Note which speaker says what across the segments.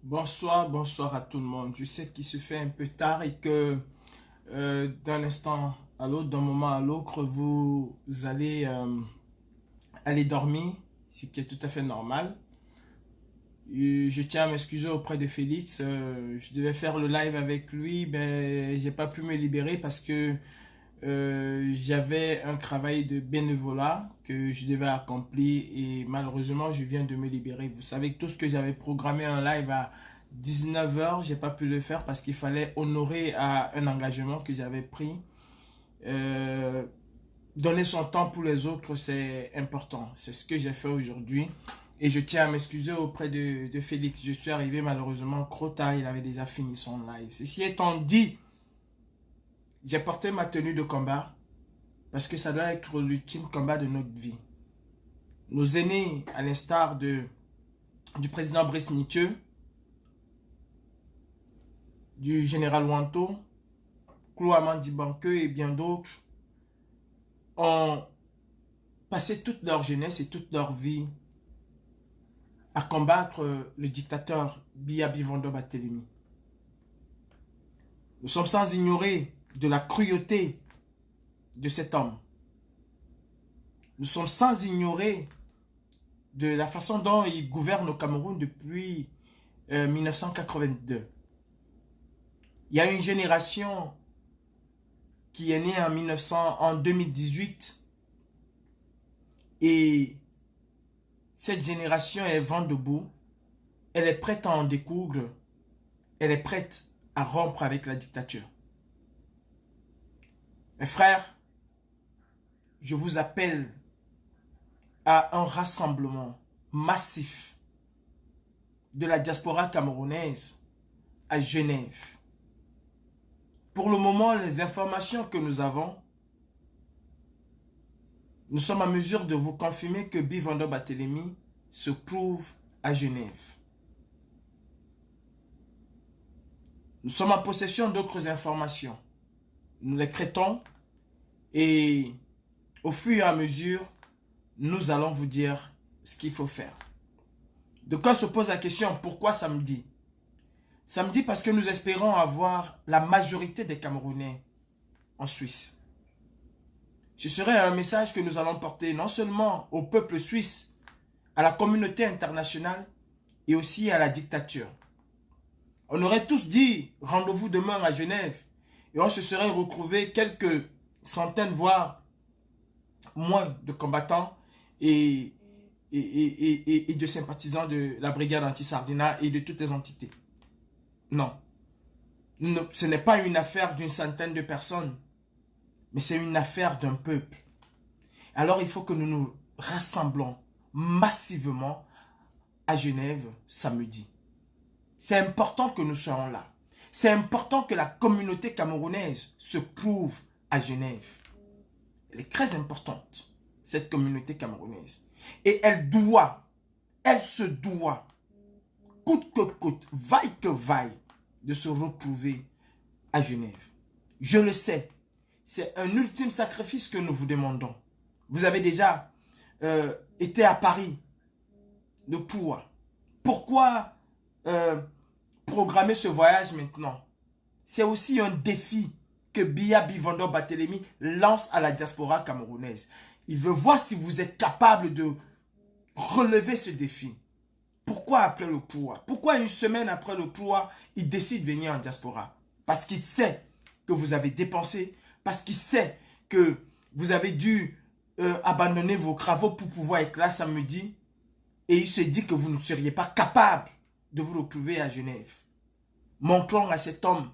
Speaker 1: Bonsoir, bonsoir à tout le monde. Je sais qu'il se fait un peu tard et que d'un instant à l'autre, d'un moment à l'autre, vous allez aller dormir, ce qui est tout à fait normal. Je tiens à m'excuser auprès de Félix. Je devais faire le live avec lui, mais j'ai pas pu me libérer parce que j'avais un travail de bénévolat que je devais accomplir et malheureusement je viens de me libérer. Vous savez que tout ce que j'avais programmé en live à 19h, j'ai pas pu le faire parce qu'il fallait honorer à un engagement que j'avais pris. Euh, Donner son temps pour les autres, c'est important. C'est ce que j'ai fait aujourd'hui. Et je tiens à m'excuser auprès de Félix. Je suis arrivé malheureusement trop tard. Il avait déjà fini son live. Ceci étant dit, j'ai porté ma tenue de combat parce que ça doit être l'ultime combat de notre vie. Nos aînés, à l'instar du président Brice Nietzsche, du général Wanto, Klouaman Dibanke et bien d'autres, ont passé toute leur jeunesse et toute leur vie à combattre le dictateur Biya Bivondo Batelemi. Nous sommes sans ignorer de la cruauté de cet homme. Nous sommes sans ignorer de la façon dont il gouverne au Cameroun depuis 1982. Il y a une génération qui est née en 2018 et cette génération est vent debout. Elle est prête à en découdre. Elle est prête à rompre avec la dictature. Mes frères, je vous appelle à un rassemblement massif de la diaspora camerounaise à Genève. Pour le moment, les informations que nous avons, nous sommes en mesure de vous confirmer que Bivondo Batelemi se trouve à Genève. Nous sommes en possession d'autres informations. Nous les traitons et au fur et à mesure, nous allons vous dire ce qu'il faut faire. De quand se pose la question, pourquoi samedi? Samedi parce que nous espérons avoir la majorité des Camerounais en Suisse. Ce serait un message que nous allons porter non seulement au peuple suisse, à la communauté internationale et aussi à la dictature. On aurait tous dit rendez-vous demain à Genève et on se serait retrouvé quelques centaines, voire moins de combattants et de sympathisants de la brigade anti-Sardina et de toutes les entités. Non. Ce n'est pas une affaire d'une centaine de personnes, mais c'est une affaire d'un peuple. Alors il faut que nous nous rassemblons massivement à Genève samedi. C'est important que nous soyons là. C'est important que la communauté camerounaise se prouve à Genève. Elle est très importante, cette communauté camerounaise. Et elle se doit, coûte que coûte, vaille que vaille, de se retrouver à Genève. Je le sais, c'est un ultime sacrifice que nous vous demandons. Vous avez déjà été à Paris, de Poua. Pourquoi programmer ce voyage maintenant? C'est aussi un défi que Biya Bivondo Batelemi lance à la diaspora camerounaise. Il veut voir si vous êtes capable de relever ce défi. Pourquoi après le Poua? Pourquoi une semaine après le Poua, il décide de venir en diaspora? Parce qu'il sait que vous avez dépensé, parce qu'il sait que vous avez dû abandonner vos travaux pour pouvoir être là samedi, et il se dit que vous ne seriez pas capable de vous retrouver à Genève. Montrons à cet homme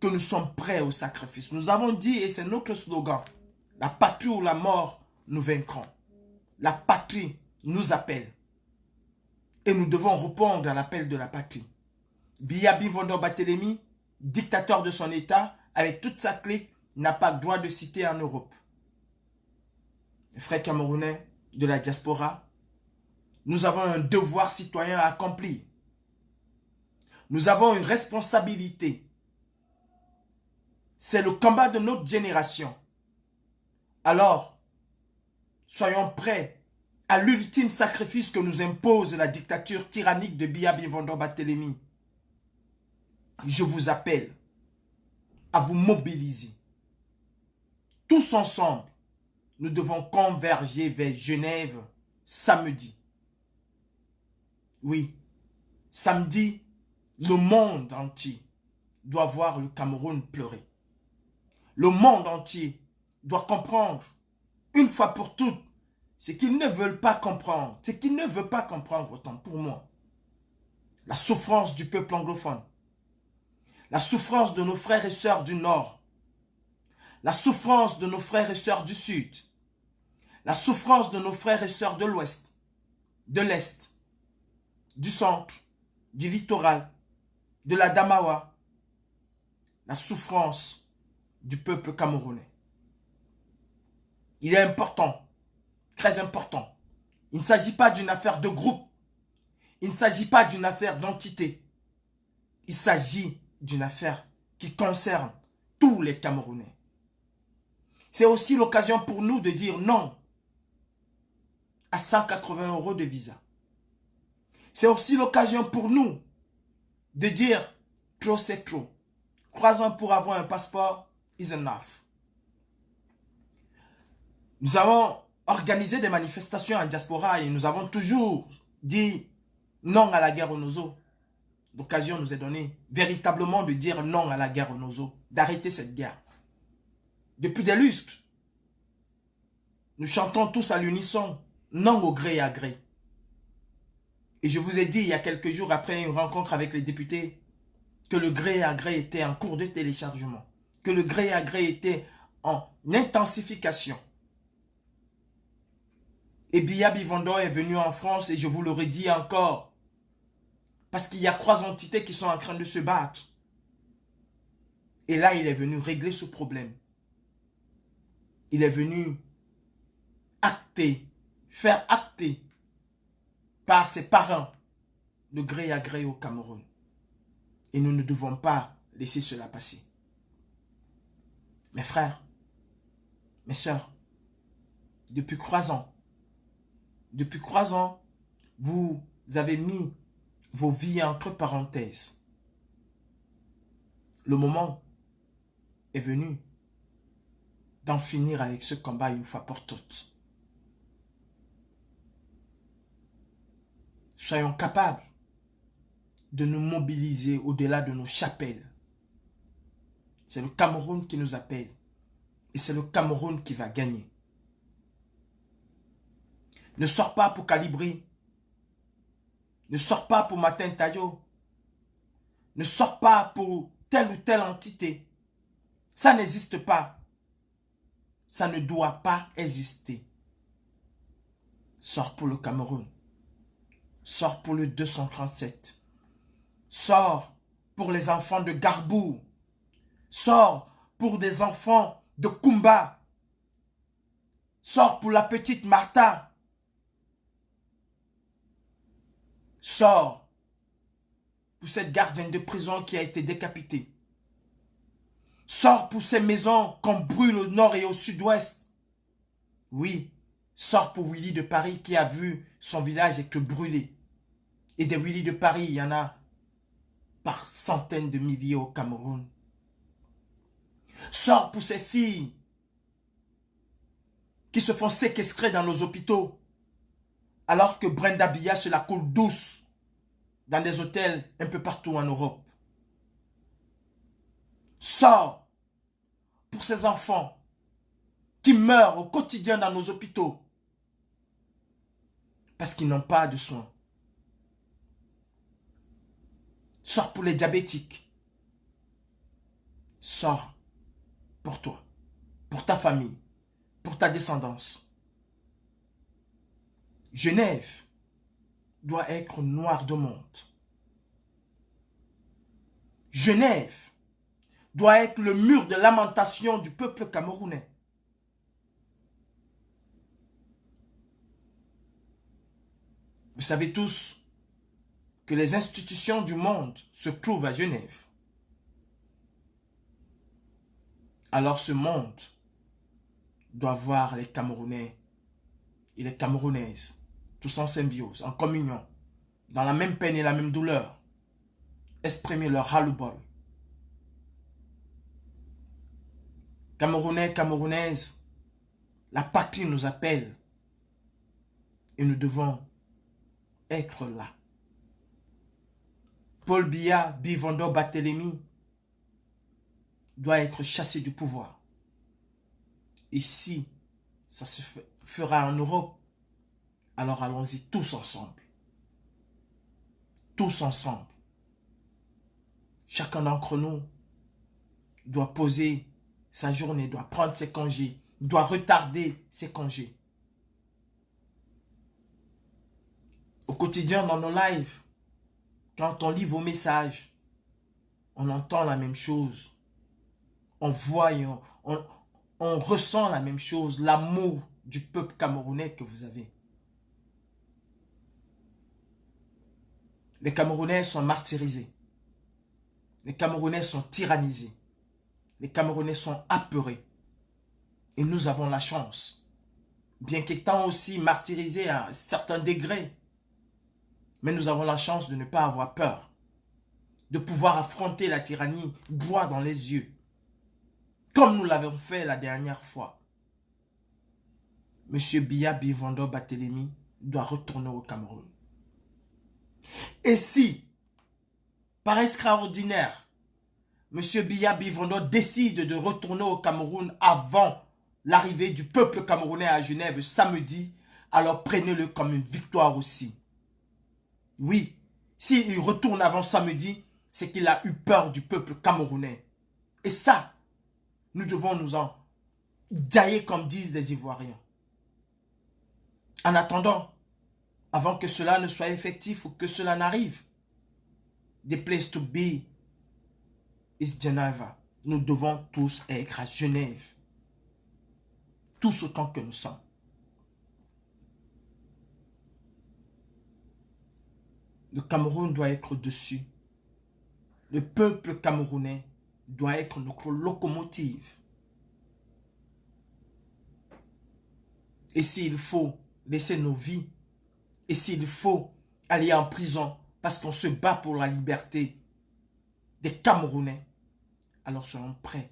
Speaker 1: que nous sommes prêts au sacrifice. Nous avons dit, et c'est notre slogan, la patrie ou la mort, nous vaincrons. La patrie nous appelle. Et nous devons répondre à l'appel de la patrie. Biya Bivondo Batelemi, dictateur de son État, avec toute sa clique, n'a pas le droit de citer en Europe. Les frères camerounais de la diaspora, nous avons un devoir citoyen à accomplir. Nous avons une responsabilité. C'est le combat de notre génération. Alors, soyons prêts à l'ultime sacrifice que nous impose la dictature tyrannique de Biya Bivondo Batelemi. je vous appelle à vous mobiliser. Tous ensemble, nous devons converger vers Genève samedi. Oui, samedi, le monde entier doit voir le Cameroun pleurer. Le monde entier doit comprendre, une fois pour toutes, ce qu'ils ne veulent pas comprendre. Ce qu'ils ne veulent pas comprendre, autant pour moi. La souffrance du peuple anglophone. La souffrance de nos frères et sœurs du Nord. La souffrance de nos frères et sœurs du Sud. La souffrance de nos frères et sœurs de l'Ouest, de l'Est, du Centre, du Littoral, de la Damawa. La souffrance du peuple camerounais. Il est important, très important. Il ne s'agit pas d'une affaire de groupe. Il ne s'agit pas d'une affaire d'entité. Il s'agit d'une affaire qui concerne tous les Camerounais. C'est aussi l'occasion pour nous de dire non à 180 € de visa. C'est aussi l'occasion pour nous de dire trop c'est trop. 3 ans pour avoir un passeport is enough. Nous avons organisé des manifestations en diaspora et nous avons toujours dit non à la guerre aux Nozo. L'occasion nous est donnée véritablement de dire non à la guerre aux Nozo, d'arrêter cette guerre. Depuis des lustres, nous chantons tous à l'unisson non au gré et à gré. Et je vous ai dit il y a quelques jours après une rencontre avec les députés que le gré à gré était en cours de téléchargement, que le gré à gré était en intensification. Et Biya Bivondo est venu en France et je vous le redis encore, parce qu'il y a 3 entités qui sont en train de se battre. Et là, il est venu régler ce problème. Il est venu acter, faire acter par ses parents le gré à gré au Cameroun. Et nous ne devons pas laisser cela passer. Mes frères, mes sœurs, depuis 3 ans, vous avez mis vos vies entre parenthèses. Le moment est venu d'en finir avec ce combat une fois pour toutes. Soyons capables de nous mobiliser au-delà de nos chapelles. C'est le Cameroun qui nous appelle. Et c'est le Cameroun qui va gagner. Ne sors pas pour Calibri. Ne sors pas pour Martin Tayo. Ne sors pas pour telle ou telle entité. Ça n'existe pas. Ça ne doit pas exister. Sors pour le Cameroun. Sors pour le 237. Sors pour les enfants de Garbou. Sors pour des enfants de Kumba. Sors pour la petite Martha. Sors pour cette gardienne de prison qui a été décapitée. Sors pour ces maisons qu'on brûle au nord et au sud-ouest. Oui, sors pour Willy de Paris qui a vu son village être brûlé. Et des Willy de Paris, il y en a par centaines de milliers au Cameroun. Sors pour ces filles qui se font séquestrer dans nos hôpitaux alors que Brenda Biya se la coule douce dans des hôtels un peu partout en Europe. Sors pour ces enfants qui meurent au quotidien dans nos hôpitaux parce qu'ils n'ont pas de soins. Sors pour les diabétiques. Sors pour toi, pour ta famille, pour ta descendance. Genève doit être noire de monde. Genève doit être le mur de lamentation du peuple camerounais. Vous savez tous que les institutions du monde se trouvent à Genève. Alors ce monde doit voir les Camerounais et les Camerounaises, tous en symbiose, en communion, dans la même peine et la même douleur, exprimer leur ras-le-bol Camerounais, Camerounaises, la patrie nous appelle et nous devons être là. Paul Biya Bivondo Barthélemy doit être chassé du pouvoir. Et si ça se fera en Europe, alors allons-y tous ensemble. Tous ensemble. Chacun d'entre nous doit poser sa journée, doit prendre ses congés, doit retarder ses congés. Au quotidien, dans nos lives, quand on lit vos messages, on entend la même chose. On voit, on ressent la même chose, l'amour du peuple camerounais que vous avez. Les Camerounais sont martyrisés. Les Camerounais sont tyrannisés. Les Camerounais sont apeurés. Et nous avons la chance, bien qu'étant aussi martyrisés à un certain degré, mais nous avons la chance de ne pas avoir peur, de pouvoir affronter la tyrannie droit dans les yeux, comme nous l'avons fait la dernière fois. Monsieur Biya Bivondo Barthélemy doit retourner au Cameroun. Et si, par extraordinaire, Monsieur Biya Bivondo décide de retourner au Cameroun avant l'arrivée du peuple camerounais à Genève samedi, alors prenez-le comme une victoire aussi. Oui, s'il retourne avant samedi, c'est qu'il a eu peur du peuple camerounais. Et ça, nous devons nous en dailler comme disent les Ivoiriens. En attendant, avant que cela ne soit effectif ou que cela n'arrive, the place to be is Geneva. Nous devons tous être à Genève. Tous autant que nous sommes. Le Cameroun doit être au-dessus. Le peuple camerounais doit être notre locomotive. Et s'il faut laisser nos vies, et s'il faut aller en prison parce qu'on se bat pour la liberté des Camerounais, alors soyons prêts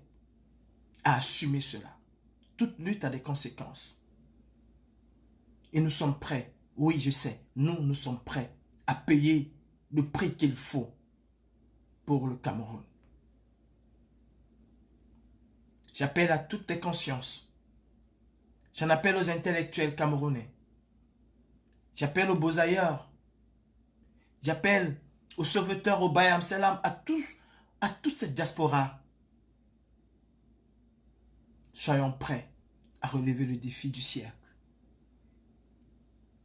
Speaker 1: à assumer cela. Toute lutte a des conséquences. Et nous sommes prêts, oui je sais, nous sommes prêts à payer le prix qu'il faut pour le Cameroun. J'appelle à toutes les consciences. J'en appelle aux intellectuels camerounais. J'appelle aux beaux-ailleurs. J'appelle aux sauveteurs, au Bayam Salam, à toute cette diaspora. Soyons prêts à relever le défi du siècle.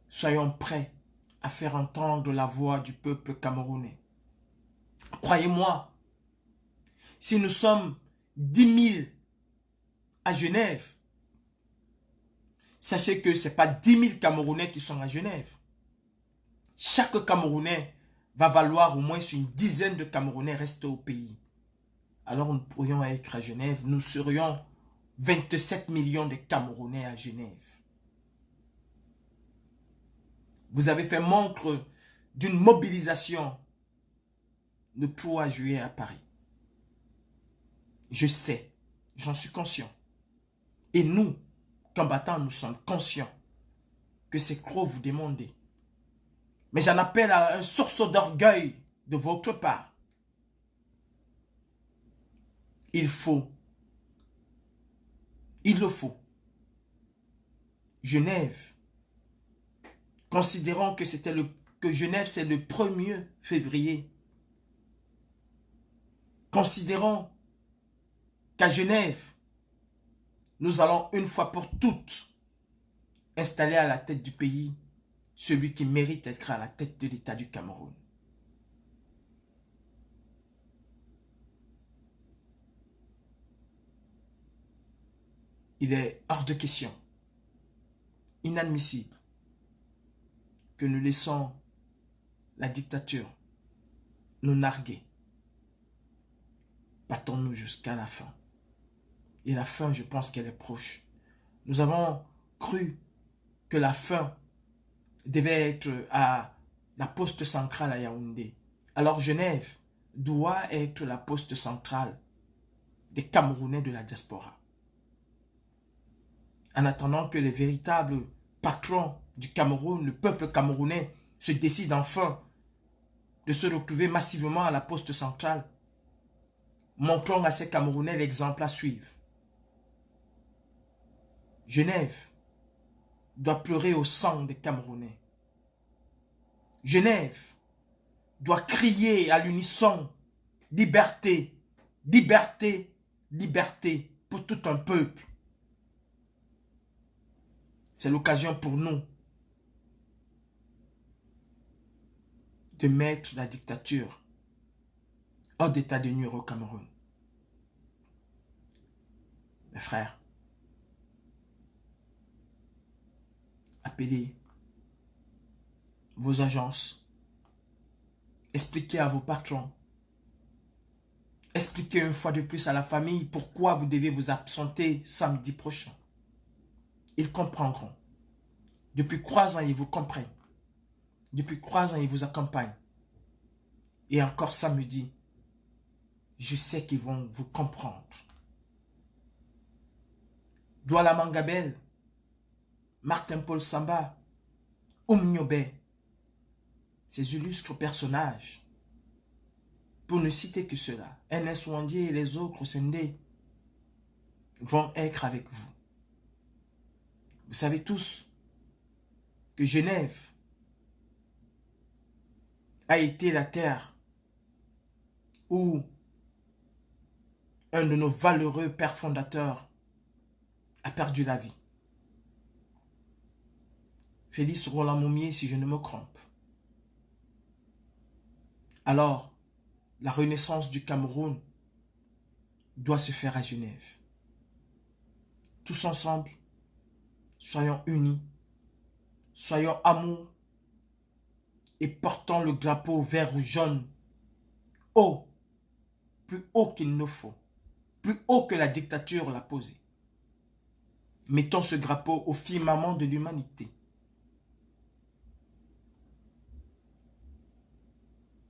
Speaker 1: Soyons prêts à faire entendre la voix du peuple camerounais. Croyez-moi, si nous sommes 10 000 à Genève, sachez que ce n'est pas 10 000 Camerounais qui sont à Genève. Chaque Camerounais va valoir au moins une dizaine de Camerounais restés au pays. Alors nous pourrions être à Genève, nous serions 27 millions de Camerounais à Genève. Vous avez fait montre d'une mobilisation le 3 juillet à Paris. Je sais, j'en suis conscient. Et nous, combattants, nous sommes conscients que c'est trop vous demander. Mais j'en appelle à un sursaut d'orgueil de votre part. Il le faut. Genève, considérons que Genève c'est le 1er février. Considérons qu'à Genève, nous allons une fois pour toutes installer à la tête du pays celui qui mérite d'être à la tête de l'État du Cameroun. Il est hors de question, inadmissible, que nous laissons la dictature nous narguer. Battons-nous jusqu'à la fin. Et la fin, je pense qu'elle est proche. Nous avons cru que la fin devait être à la poste centrale à Yaoundé. Alors Genève doit être la poste centrale des Camerounais de la diaspora. en attendant que les véritables patrons du Cameroun, le peuple camerounais, se décident enfin de se retrouver massivement à la poste centrale. Montrons à ces Camerounais l'exemple à suivre. Genève doit pleurer au sang des Camerounais. Genève doit crier à l'unisson « Liberté, liberté, liberté » pour tout un peuple. C'est l'occasion pour nous de mettre la dictature hors d'état de nuire au Cameroun. Mes frères, appelez vos agences, expliquez à vos patrons, expliquez une fois de plus à la famille pourquoi vous devez vous absenter samedi prochain. Ils comprendront. Depuis 3 ans, ils vous comprennent. Depuis 3 ans, ils vous accompagnent. Et encore samedi, je sais qu'ils vont vous comprendre. Douala Mangabel, Martin-Paul Samba, Nyobe, ces illustres personnages, pour ne citer que cela, Ernest Ouandié et les autres Sendé vont être avec vous. Vous savez tous que Genève a été la terre où un de nos valeureux pères fondateurs a perdu la vie. Félix Roland Moumié, si je ne me trompe. Alors, la renaissance du Cameroun doit se faire à Genève. Tous ensemble, soyons unis, soyons amour et portons le drapeau vert ou jaune haut, plus haut qu'il ne faut, plus haut que la dictature l'a posé. Mettons ce drapeau au firmament de l'humanité.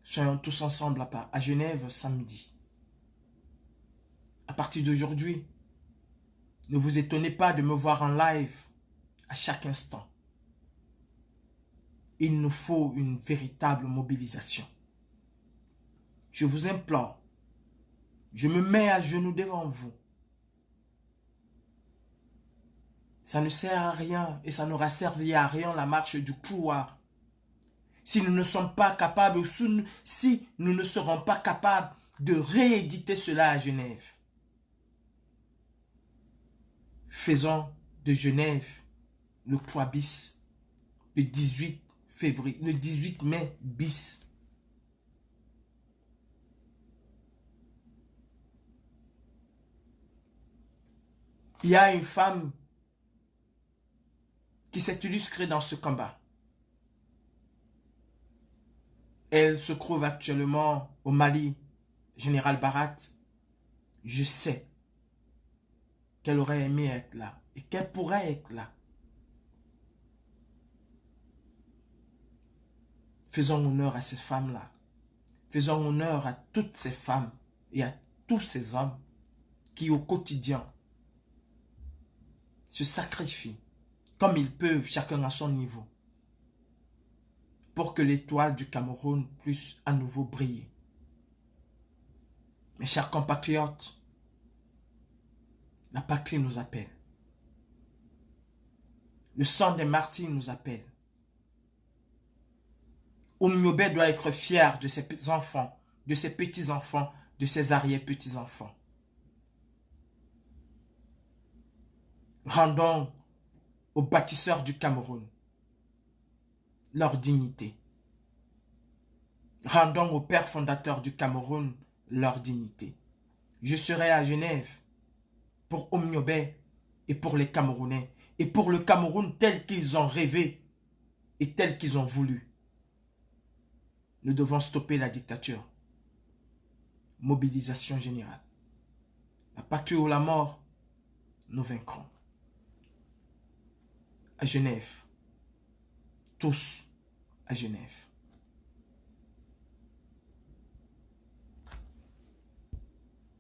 Speaker 1: Soyons tous ensemble à Genève samedi. À partir d'aujourd'hui, ne vous étonnez pas de me voir en live à chaque instant. Il nous faut une véritable mobilisation. Je vous implore, je me mets à genoux devant vous. Ça ne sert à rien et ça n'aura servi à rien la marche du couloir. Si nous ne sommes pas capables, si nous ne serons pas capables de rééditer cela à Genève. Faisons de Genève le 3 bis, le 18 février, le 18 mai bis. Il y a une femme qui s'est illustrée dans ce combat. Elle se trouve actuellement au Mali, Général Barat. Je sais qu'elle aurait aimé être là et qu'elle pourrait être là. Faisons honneur à ces femmes-là. Faisons honneur à toutes ces femmes et à tous ces hommes qui au quotidien se sacrifient comme ils peuvent, chacun à son niveau, pour que l'étoile du Cameroun puisse à nouveau briller. Mes chers compatriotes, la patrie nous appelle. Le sang des martyrs nous appelle. Nyobe doit être fier de ses enfants, de ses petits-enfants, de ses arrière-petits-enfants. Rendons aux bâtisseurs du Cameroun leur dignité. Rendons aux pères fondateurs du Cameroun leur dignité. Je serai à Genève pour Nyobe et pour les Camerounais et pour le Cameroun tel qu'ils ont rêvé et tel qu'ils ont voulu. Nous devons stopper la dictature. Mobilisation générale. La patrie ou la mort, nous vaincrons. À Genève. Tous à Genève.